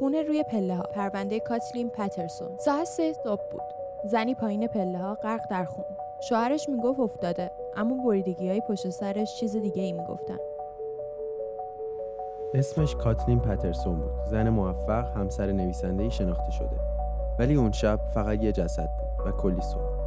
خونه روی پله‌ها. پرونده کاتلین پترسون. ساعت 3 صبح بود. زنی پایین پله‌ها غرق در خون. شوهرش میگفت افتاده، اما بریدگی‌های پشت سرش چیز دیگه‌ای میگفتن. اسمش کاتلین پترسون بود. زن موفق، همسر نویسنده‌ای شناخته شده. ولی اون شب فقط یه جسد بود و کلی سوال.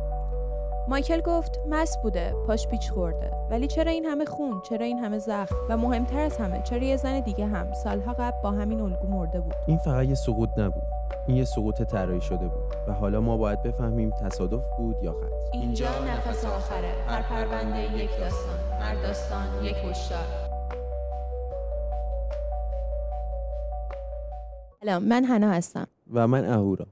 مایکل گفت مست بوده، پاش پیچ خورده. ولی چرا این همه خون؟ چرا این همه زخم؟ و مهمتر از همه، چرا یه زن دیگه هم سالها قبل با همین الگو مرده بود؟ این فقط یه سقوط نبود. این یه سقوط طراحی شده بود و حالا ما باید بفهمیم تصادف بود یا قتل. اینجا نفس آخره. هر پرونده یک داستان، هر داستان یک هشدار. سلام، من حنا هستم و من اهورا.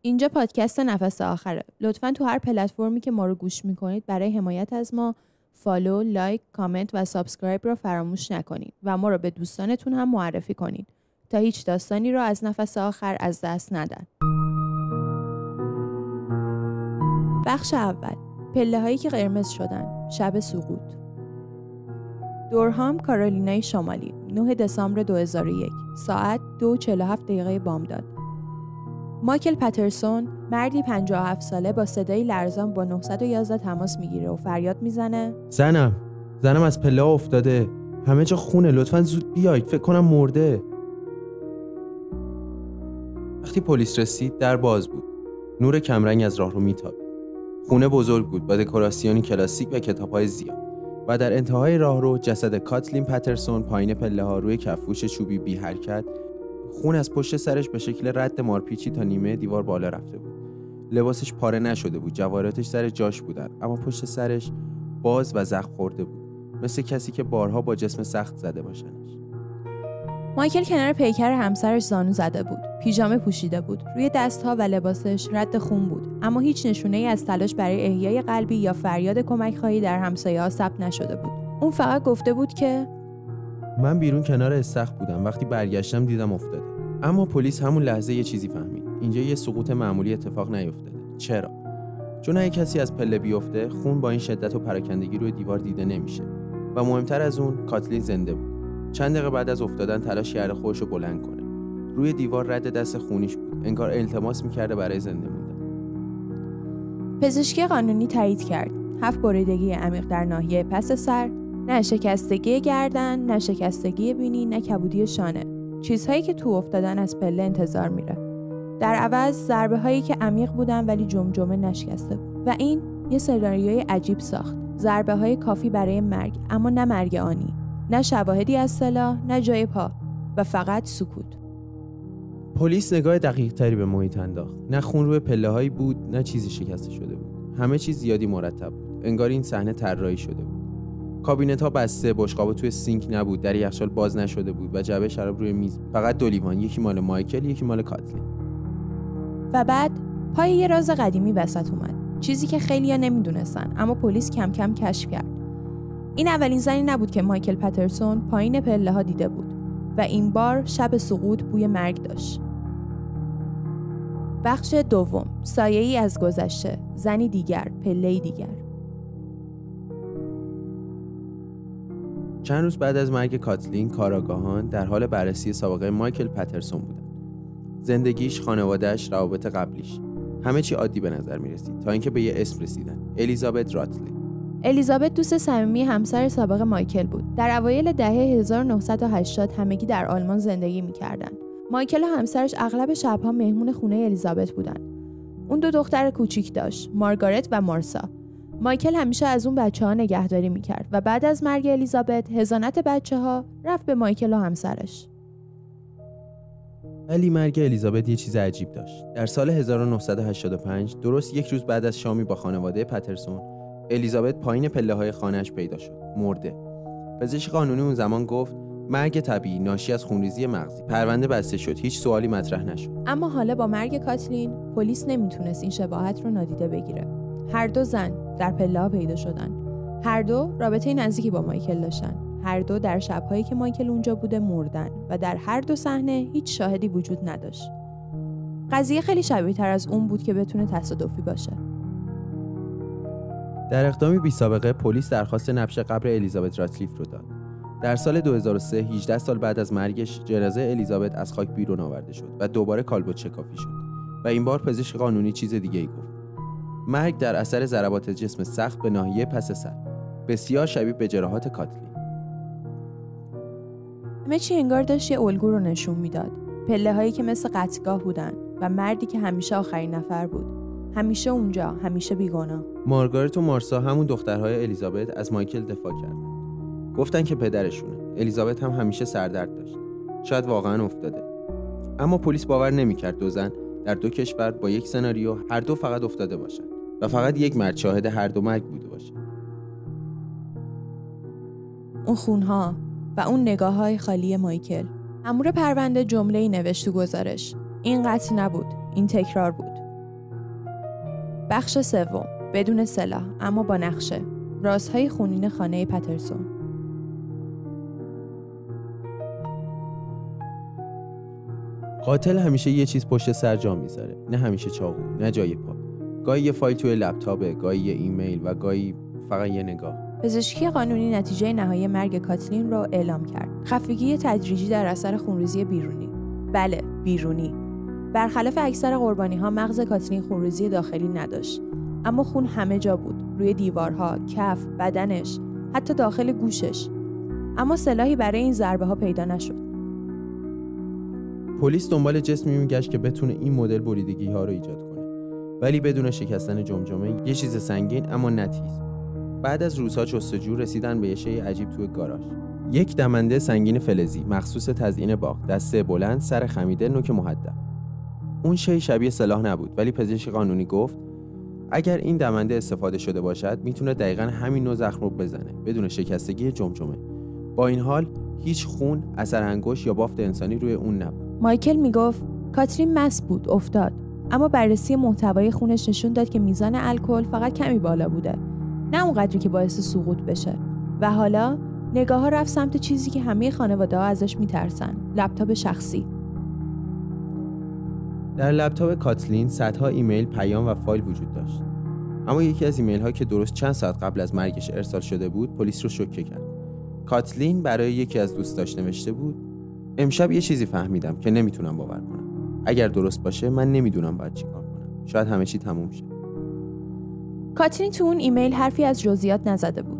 اینجا پادکست نفس آخره. لطفاً تو هر پلتفرمی که ما رو گوش میکنید برای حمایت از ما فالو، لایک، کامنت و سابسکرایب رو فراموش نکنید و ما رو به دوستانتون هم معرفی کنید تا هیچ داستانی رو از نفس آخر از دست ندن. بخش اول، پله هایی که قرمز شدن. شب سقوط. دورهام، کارولینای شمالی، 9 دسامبر 2001، ساعت 2:47 بامداد. مایکل پترسون، مردی 57 ساله با صدای لرزان با 911 تماس میگیره و فریاد میزنه زنم از پله افتاده، همه جا خونه، لطفاً زود بیایید، فکر کنم مرده. وقتی پلیس رسید در باز بود. نور کمرنگ از راهرو میتابید. خونه بزرگ بود با دکوراسیونی کلاسیک و کتاب‌های زیاد. و در انتهای راهرو جسد کاتلین پترسون پایین پله‌ها روی کفوش چوبی بی حرکت، خون از پشت سرش به شکل رد مارپیچی تا نیمه دیوار بالا رفته بود. لباسش پاره نشده بود، جواهراتش سر جاش بودن، اما پشت سرش باز و زخم خورده بود، مثل کسی که بارها با جسم سخت زده باشنش. مایکل کنار پیکر همسرش زانو زده بود. پیژامه پوشیده بود. روی دستها و لباسش رد خون بود، اما هیچ نشونه‌ای از تلاش برای احیای قلبی یا فریاد کمک خواهی در همسایه‌ها ثبت نشده بود. اون فقط گفته بود که من بیرون کنار استخر بودم، وقتی برگشتم دیدم افتاده. اما پلیس همون لحظه یه چیزی فهمید. اینجا یه سقوط معمولی اتفاق نیفتاده. چرا؟ چون اگه کسی از پله بیفته، خون با این شدت و پراکندگی روی دیوار دیده نمیشه. و مهمتر از اون، کاتلین زنده بود. چند دقیقه بعد از افتادن تلاش کرده خودش رو بلند کنه. روی دیوار رد دست خونیش بود. انگار التماس می‌کرده برای زنده موندن. پزشکی قانونی تایید کرد 7 بریدگی عمیق در ناحیه پس سر، نه شکستگی گردن، نه شکستگی بینی، نه کبودی شانه. چیزهایی که تو افتادن از پله انتظار میره. در عوض ضربه هایی که عمیق بودن ولی جمجمه نشکسته بود. و این یه سناریوی عجیب ساخت. ضربه های کافی برای مرگ، اما نه مرگ آنی. نه شواهدی از سلاح، نه جای پا و فقط سکوت. پلیس نگاه دقیق تری به محیط انداخت. نه خون روی پله‌هایی بود، نه چیزی شکسته شده بود. همه چیز زیادی مرتب بود. انگار این صحنه طراحی شده بود. کابینت‌ها بسته، بشقابا توی سینک نبود، در یخچال باز نشده بود و جعبه شراب روی میز. فقط 2 لیوان، یکی مال مایکل، یکی مال کاتلین. و بعد پای یه راز قدیمی وسط اومد. چیزی که خیلی‌ها نمیدونستن، اما پلیس کم کم کشف کرد. این اولین زنی نبود که مایکل پترسون پایین پله‌ها دیده بود و این بار شب سقوط بوی مرگ داشت. بخش دوم، سایه‌ای از گذشته. زنی دیگر، پله‌ای دیگر. چند روز بعد از مرگ کاتلین، کارآگاهان در حال بررسی سابقه مایکل پترسون بودند. زندگیش، خانواده‌اش، روابط قبلیش، همه چی عادی به نظر می‌رسید تا اینکه به یه اسم رسیدن. الیزابت راتلی. الیزابت دوست صمیمی همسر سابق مایکل بود. در اوایل دهه 1980 همگی در آلمان زندگی می‌کردند. مایکل و همسرش اغلب شب‌ها مهمون خونه الیزابت بودن. اون 2 دختر کوچیک داشت، مارگارت و مارسا. مایکل همیشه از اون بچه‌ها نگهداری می‌کرد و بعد از مرگ الیزابت، حضانت بچه‌ها رفت به مایکل و همسرش. ولی مرگ الیزابت یه چیز عجیب داشت. در سال 1985، درست 1 روز بعد از شامی با خانواده پترسون، الیزابت پایین پله‌های خانه‌اش پیدا شد، مرده. پزشک قانونی اون زمان گفت مرگ طبیعی ناشی از خونریزی مغزی. پرونده بسته شد، هیچ سوالی مطرح نشد. اما حالا با مرگ کاتلین، پلیس نمیتونست این شباهت رو نادیده بگیره. هر 2 زن در پله‌ها پیدا شدن. هر 2 رابطه نزدیکی با مایکل داشتن. هر 2 در شب‌هایی که مایکل اونجا بوده مردن و در هر 2 صحنه هیچ شاهدی وجود نداشت. قضیه خیلی شبیه‌تر از اون بود که بتونه تصادفی باشه. در اقدامی بی سابقه، پلیس درخواست نبش قبر الیزابت راتلیف رو داد. در سال 2003 18 سال بعد از مرگش جنازه الیزابت از خاک بیرون آورده شد و دوباره کالبد شکافی شد و این بار پزشک قانونی چیز دیگه‌ای گفت. مرگ در اثر ضربات جسم سخت به ناحیه پس سر، بسیار شبیه به جراحات کاتلین. همه چی انگار داشت یه الگو رو نشون میداد. پله‌هایی که مثل قطعگاه بودن و مردی که همیشه آخرین نفر بود. همیشه اونجا، همیشه بیگناه. مارگارت و مارسا همون دخترهای الیزابت از مایکل دفاع کردن. گفتن که پدرشونه. الیزابت هم همیشه سردرد داشت. شاید واقعا افتاده. اما پلیس باور نمی‌کرد دو زن در دو کشور با یک سناریو هر دو فقط افتاده باشن و فقط یک مرد شاهد هر دو مرگ بوده باشه. اون خونها و اون نگاه‌های خالی مایکل. مأمور پرونده جمله‌ای نوشت تو گزارش. این قتل نبود، این تکرار بود. بخش سوم، بدون سلاح اما با نقشه. رازهای خونین خانه پترسون. قاتل همیشه یه چیز پشت سر جا میذاره، نه همیشه چاقو، نه جای پا. گاهی یه فایل توی لپتاپه، گاهی یه ایمیل و گاهی فقط یه نگاه. پزشکی قانونی نتیجه نهایی مرگ کاتلین رو اعلام کرد. خفگی تدریجی در اثر خونریزی بیرونی. بله، بیرونی. برخلاف اکثر قربانی‌ها مغز کاتلین خونریزی داخلی نداشت، اما خون همه جا بود، روی دیوارها، کف، بدنش، حتی داخل گوشش. اما سلاحی برای این ضربه‌ها پیدا نشد. پلیس دنبال جسمی میگشت که بتونه این مدل بریدگی‌ها رو ایجاد کنه، ولی بدون شکستن جمجمه، یه چیز سنگین اما نه تیز. بعد از روزها جستجو رسیدن به یه شی عجیب توی گاراژ. یک دمنده سنگین فلزی مخصوص تزیین باغ، دسته بلند، سر خمیده، نوک محدب. اون شی شبیه سلاح نبود، ولی پزشک قانونی گفت اگر این دمنده استفاده شده باشد میتونه دقیقاً همین نوع زخم رو بزنه بدون شکستگی جمجمه. با این حال هیچ خون، اثر انگشت یا بافت انسانی روی اون نبود. مایکل میگفت کاترین مست بود، افتاد. اما بررسی محتوای خونش نشون داد که میزان الکل فقط کمی بالا بوده، نه اونقدری که باعث سقوط بشه. و حالا نگاه‌ها رفت سمت چیزی که همه خانواده‌ها ازش میترسن، لپتاپ شخصی. در لپتاپ کاتلین صدها ایمیل، پیام و فایل وجود داشت. اما یکی از ایمیل‌ها که درست چند ساعت قبل از مرگش ارسال شده بود، پلیس رو شوکه کرد. کاتلین برای یکی از دوستاش نوشته بود: امشب یه چیزی فهمیدم که نمیتونم باور کنم. اگر درست باشه من نمیدونم باید چیکار کنم. شاید همه چی تموم شه. کاتلین تو اون ایمیل حرفی از جزئیات نزده بود.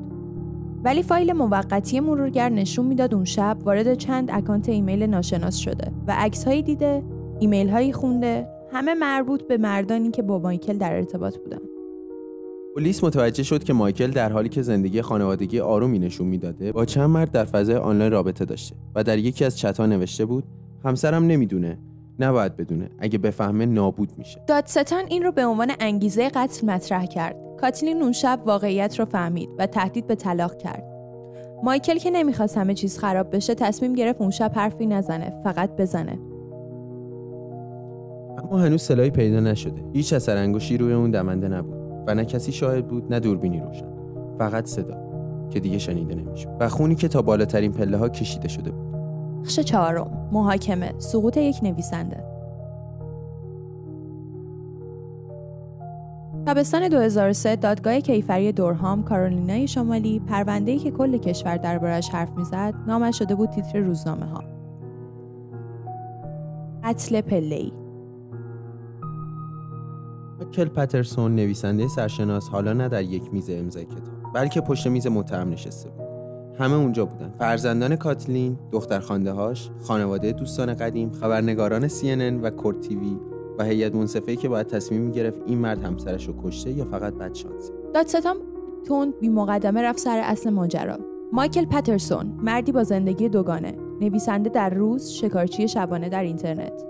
ولی فایل موقتی مرورگر نشون میداد اون شب وارد چند اکانت ایمیل ناشناس شده و عکس‌هایی دیده، ایمیل‌هایی خونده، همه مربوط به مردانی که با مایکل در ارتباط بودن. پلیس متوجه شد که مایکل در حالی که زندگی خانوادگی آرومی نشون میداده، با چند مرد در فضای آنلاین رابطه داشته و در یکی از چت‌ها نوشته بود: همسرم نمیدونه، نباید بدونه، اگه بفهمه نابود میشه. دادستان این رو به عنوان انگیزه قتل مطرح کرد. کاتلین اون شب واقعیت رو فهمید و تهدید به طلاق کرد. مایکل که نمیخواست همه چیز خراب بشه، تصمیم گرفت اون شب حرفی نزنه، فقط بزنه. اما هنوز سلاحی پیدا نشده. هیچ اثر انگشتی روی اون دمنده نبود و نه کسی شاهد بود، نه دوربینی روشن. فقط صدا که دیگه شنیده نمیشد و خونی که تا بالاترین پله‌ها کشیده شده بود. بخش چهارم، محاکمه، سقوط یک نویسنده. تابستان 2003 دادگاه کیفری دورهام، کارولینای شمالی، پرونده‌ای که کل کشور دربارش حرف میزد، نامش شده بود تیتر روزنامه‌ها. قتل پله‌ای. مایکل پترسون، نویسنده سرشناس، حالا نه در یک میز امضای کتاب، بلکه پشت میز متهم نشسته بود. همه اونجا بودن: فرزندان کاتلین، دخترخوانده‌هاش، خانواده دوستان قدیم، خبرنگاران CNN و کورت تیوی و هیئت منصفه‌ای که باید تصمیم می‌گرفت این مرد همسرش رو کشته یا فقط بدشانسی. دادستان تند بی مقدمه رفت سر اصل ماجرا. مایکل پترسون، مردی با زندگی دوگانه، نویسنده در روز، شکارچی شبانه در اینترنت.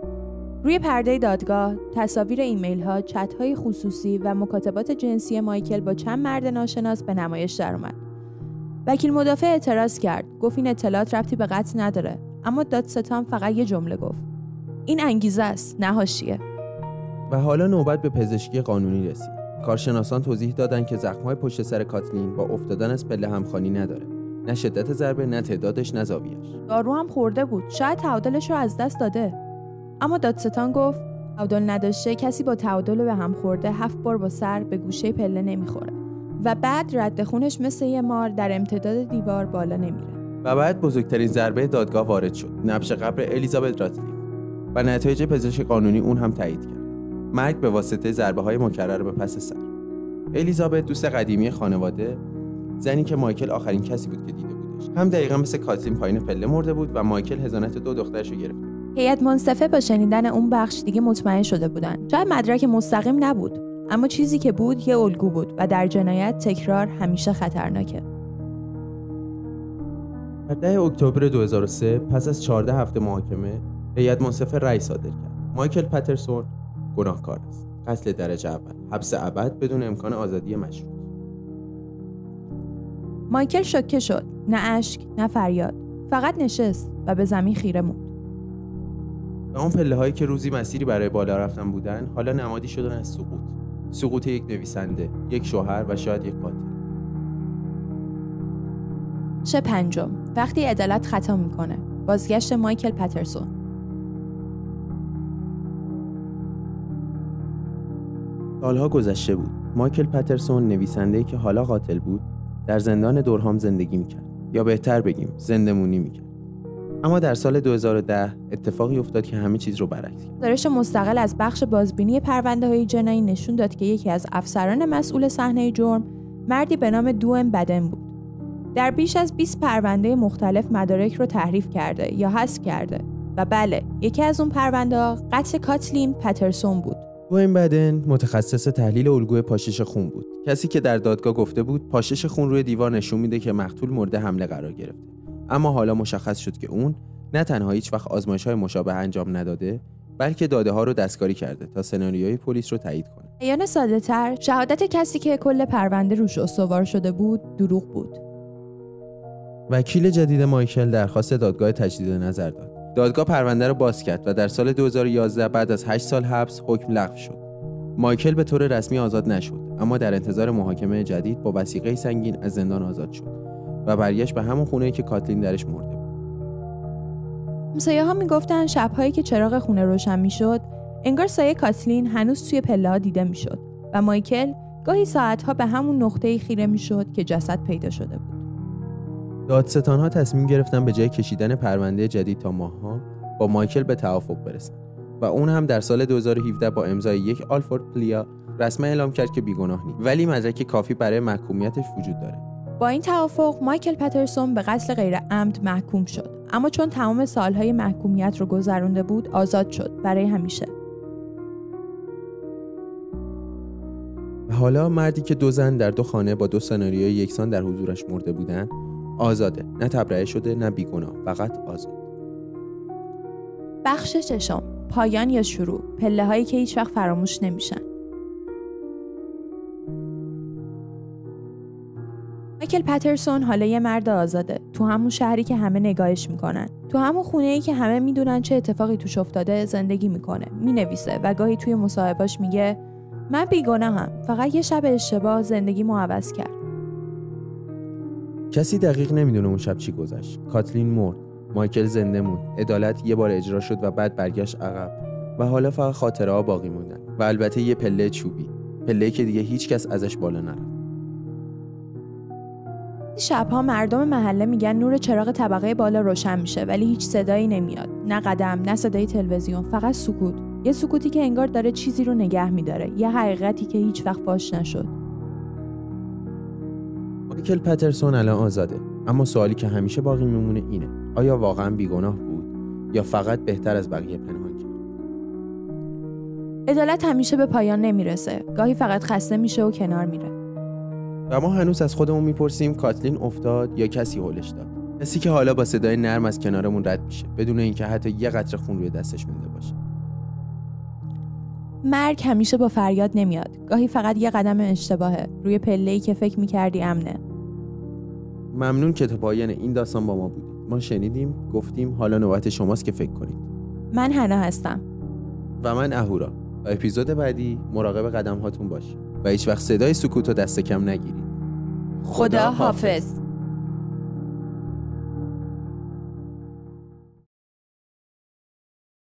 روی پرده دادگاه تصاویر ایمیل‌ها، چت‌های خصوصی و مکاتبات جنسی مایکل با چند مرد ناشناس به نمایش درآمد. وکیل مدافع اعتراض کرد، گفت این اطلاعات ربطی به قتل نداره، اما دادستان فقط یه جمله گفت: این انگیزه است، نه حاشیه. و حالا نوبت به پزشکی قانونی رسید. کارشناسان توضیح دادند که زخم‌های پشت سر کاتلین با افتادن از پله همخوانی نداره. نه شدت ضربه، نه تعدادش، نه زاویه‌اش. دارو هم خورده بود، شاید تعادلش رو از دست داده. اما دادستان گفت تعادل نداشته کسی با تعادل به هم خورده 7 بار با سر به گوشه پله نمیخوره و بعد رد خونش مثل یه مار در امتداد دیوار بالا نمیره. و بعد بزرگترین ضربه دادگاه وارد شد، نبش قبر الیزابت راتکلیف، و نتایج پزشک قانونی اون هم تایید کرد. مرگ به واسطه ضربه‌های مکرر به پس سر. الیزابت دوست قدیمی خانواده، زنی که مایکل آخرین کسی بود که دیده بودش، هم دقیقاً مثل کاتلین پایین پله مرده بود و مایکل حضانت 2 دخترش رو گرفته. هیئت منصفه با شنیدن اون بخش دیگه مطمئن شده بودن. شاید مدرک مستقیم نبود، اما چیزی که بود یه الگو بود و در جنایت تکرار همیشه خطرناکه. در 10 اکتبر 2003 پس از 14 هفته محاکمه، هیئت منصفه رأی صادر کرد. مایکل پترسون گناهکار است. قتل درجه اول، حبس ابد بدون امکان آزادی مشروط. مایکل شوکه شد، نه اشک، نه فریاد، فقط نشست و به زمین خیره موند. و اون پله‌هایی که روزی مسیری برای بالا رفتن بودن، حالا نمادی شدن از سقوط یک نویسنده، یک شوهر و شاید یک قاتل. شب 5، وقتی عدالت خطا میکنه. بازگشت مایکل پترسون. سالها گذشته بود. مایکل پترسون، نویسنده‌ای که حالا قاتل بود، در زندان دورهام زندگی میکرد، یا بهتر بگیم زنده‌مونی میکرد. اما در سال 2010 اتفاقی افتاد که همه چیز رو برعکس کرد. گزارش مستقل از بخش بازبینی پرونده‌های جنایی نشون داد که یکی از افسران مسئول صحنه جرم مردی به نام دوئن بدن بود. در بیش از 20 پرونده مختلف مدارک رو تحریف کرده یا حذف کرده و بله، یکی از اون پرونده‌ها قتل کاتلین پترسون بود. دوئن بدن متخصص تحلیل الگوی پاشش خون بود. کسی که در دادگاه گفته بود پاشش خون روی دیوار نشون میده که مقتول مورد حمله قرار گرفته. اما حالا مشخص شد که اون نه تنها هیچ وقت آزمایش‌های مشابه انجام نداده، بلکه داده‌ها رو دستکاری کرده تا سناریوی پلیس رو تایید کنه. بیان ساده‌تر، شهادت کسی که کل پرونده روش استوار شده بود، دروغ بود. وکیل جدید مایکل درخواست دادگاه تجدید نظر داد. دادگاه پرونده رو باز کرد و در سال 2011 بعد از 8 سال حبس حکم لغو شد. مایکل به طور رسمی آزاد نشد، اما در انتظار محاکمه جدید با وثیقه سنگین از زندان آزاد شد و برگشت به همون خونه‌ای که کاتلین درش مرده بود. همسایه‌ها میگفتن شب‌هایی که چراغ خونه روشن میشد، انگار سایه کاتلین هنوز توی پله‌ها دیده میشد و مایکل گاهی ساعت‌ها به همون نقطه‌ای خیره میشد که جسد پیدا شده بود. دادستان‌ها تصمیم گرفتن به جای کشیدن پرونده جدید تا ماه‌ها با مایکل به توافق برسن و اون هم در سال 2017 با امضای یک آلفورد پلیا رسما اعلام کرد که بیگناه نیست، ولی مدرک کافی برای محکومیتش وجود داره. با این توافق مایکل پترسون به قتل غیر عمد محکوم شد، اما چون تمام سالهای محکومیت رو گذرونده بود آزاد شد برای همیشه. و حالا مردی که 2 زن در 2 خانه با 2 سناریوی یکسان در حضورش مرده بودن آزاده، نه تبرئه شده نه بیگناه، فقط آزاد. بخش 6، پایان یا شروع، پله‌هایی که هیچ وقت فراموش نمیشن. مایکل پترسون حالا یه مرد آزاده، تو همون شهری که همه نگاهش میکنن، تو همون خونه‌ای که همه میدونن چه اتفاقی توش افتاده زندگی میکنه، مینویسه و گاهی توی مصاحبه‌اش میگه من بیگناهم، فقط یه شب اشتباه زندگیمو عوض کرد. کسی دقیق نمیدونه اون شب چی گذشت. کاتلین مرد، مایکل زنده موند، عدالت یه بار اجرا شد و بعد برگشت عقب و حالا فقط خاطره‌ها باقی موندن و البته یه پله چوبی، پله‌ای که دیگه هیچ کس ازش بالا نرفت. شبها مردم محله میگن نور چراغ طبقه بالا روشن میشه ولی هیچ صدایی نمیاد، نه قدم، نه صدای تلویزیون، فقط سکوت. یه سکوتی که انگار داره چیزی رو نگه میداره، یه حقیقتی که هیچ وقت فاش نشد. مایکل پترسون الان آزاده، اما سوالی که همیشه باقی میمونه اینه: آیا واقعا بیگناه بود یا فقط بهتر از بقیه پنهان کرد؟ عدالت همیشه به پایان نمیرسه، گاهی فقط خسته میشه و کنار میره. و ما هنوز از خودمون میپرسیم کاتلین افتاد یا کسی هولش داد؟ کسی که حالا با صدای نرم از کنارمون رد میشه بدون اینکه حتی یه قطره خون روی دستش مونده باشه. مرگ همیشه با فریاد نمیاد، گاهی فقط یه قدم اشتباهه روی پله‌ای که فکر میکردی امنه. ممنون که تا پایان این داستان با ما بودید. ما شنیدیم، گفتیم، حالا نوبت شماست که فکر کنید. من حنا هستم و من اهورا. و اپیزود بعدی مراقب قدم هاتون باشید و هیچ وقت صدای سکوتو دست کم نگیرید. خدا حافظ.